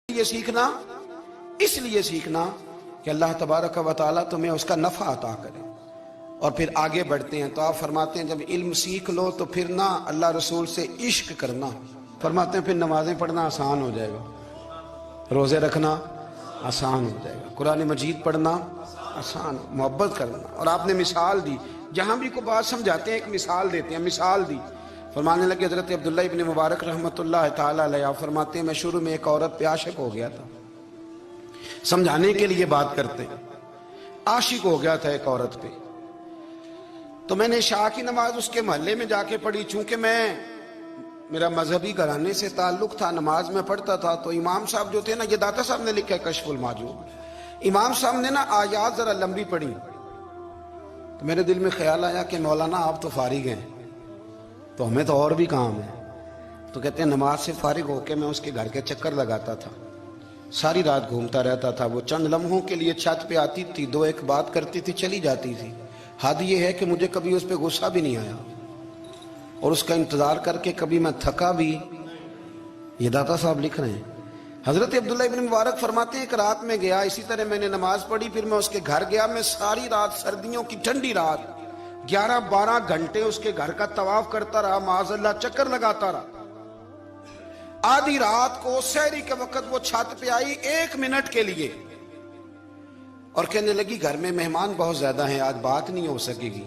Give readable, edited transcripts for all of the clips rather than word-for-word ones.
ये सीखना, इसलिए सीखना कि अल्लाह तबारक व तआला तुम्हें उसका नफ़ा अता करे। और फिर आगे बढ़ते हैं तो आप फरमाते हैं जब इल्म सीख लो तो फिर ना अल्लाह रसूल से इश्क करना, फरमाते हैं फिर नमाजें पढ़ना आसान हो जाएगा, रोज़े रखना आसान हो जाएगा, कुरान मजीद पढ़ना आसान, मोहब्बत करना। और आपने मिसाल दी, जहाँ भी कोई बात समझाते हैं एक मिसाल देते हैं, मिसाल दी। फरमाने लगे हज़रत अब्दुल्लाह इब्न मुबारक रहमतुल्लाह ताला अलैह फरमाते हैं मैं शुरू में एक औरत पे आशिक हो गया था, समझाने के लिए बात करते हैं, आशिक हो गया था एक औरत पे, तो मैंने शाह की नमाज उसके मोहल्ले में जाके पढ़ी। चूंकि मेरा मजहबी घराने से ताल्लुक था, नमाज में पढ़ता था, तो इमाम साहब जो थे ना, ये दाता साहब ने लिखा है कश्फुल माजूब, इमाम साहब ने ना आयात जरा लंबी पढ़ी, तो मेरे दिल में ख्याल आया कि मौलाना आप तो फारिग हैं, तो हमें तो और भी काम है। तो कहते हैं नमाज से फारिग होकर मैं उसके घर के चक्कर लगाता था, सारी रात घूमता रहता था। वो चंद लम्हों के लिए छत पे आती थी, दो एक बात करती थी, चली जाती थी। हद ये है कि मुझे कभी उस पर गुस्सा भी नहीं आया और उसका इंतजार करके कभी मैं थका भी। ये दाता साहब लिख रहे हैं। हजरत अब्दुल्लाह इब्न मुबारक फरमाते हैं एक रात में गया, इसी तरह मैंने नमाज पढ़ी, फिर मैं उसके घर गया। मैं सारी रात, सर्दियों की ठंडी रात, 11-12 घंटे उसके घर का तवाफ करता रहा, माज़अल्लाह चक्कर लगाता रहा। आधी रात को सहरी के वक्त वो छत पे आई 1 मिनट के लिए और कहने लगी घर में मेहमान बहुत ज्यादा हैं, आज बात नहीं हो सकेगी।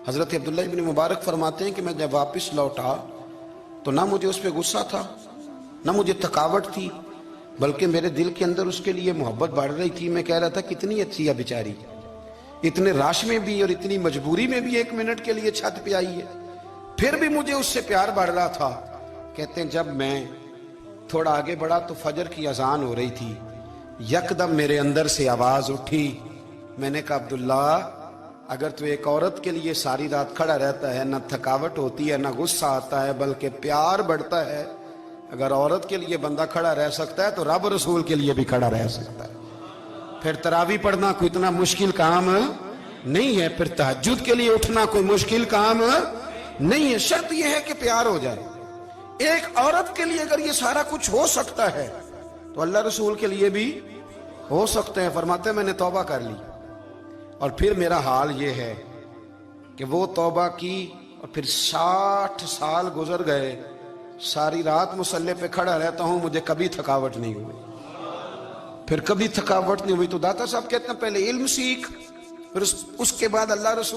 हजरत अब्दुल्लाह इब्न मुबारक फरमाते हैं कि मैं जब वापस लौटा तो ना मुझे उस पर गुस्सा था, ना मुझे थकावट थी, बल्कि मेरे दिल के अंदर उसके लिए मोहब्बत बढ़ रही थी। मैं कह रहा था कितनी अच्छी है बेचारी, इतने राश में भी और इतनी मजबूरी में भी 1 मिनट के लिए छत पे आई है, फिर भी मुझे उससे प्यार बढ़ रहा था। कहते हैं जब मैं थोड़ा आगे बढ़ा तो फजर की अजान हो रही थी, यकदम मेरे अंदर से आवाज उठी। मैंने कहा अब्दुल्ला, अगर तू एक औरत के लिए सारी रात खड़ा रहता है, ना थकावट होती है, ना गुस्सा आता है, बल्कि प्यार बढ़ता है, अगर औरत के लिए बंदा खड़ा रह सकता है तो रब रसूल के लिए भी खड़ा रह सकता है। फिर तरावी पढ़ना कोई इतना मुश्किल काम नहीं है, फिर तहज्जुद के लिए उठना कोई मुश्किल काम नहीं है। शर्त यह है कि प्यार हो जाए। एक औरत के लिए अगर ये सारा कुछ हो सकता है तो अल्लाह रसूल के लिए भी हो सकते हैं। फरमाते मैंने तौबा कर ली और फिर मेरा हाल ये है कि वो तौबा की और फिर 60 साल गुजर गए, सारी रात मुसल्ले पे खड़ा रहता हूं, मुझे कभी थकावट नहीं हुई, फिर कभी थकावट नहीं हुई। तो दाता साहब कहते हैं पहले इल्म सीख, फिर उसके बाद अल्लाह रसूल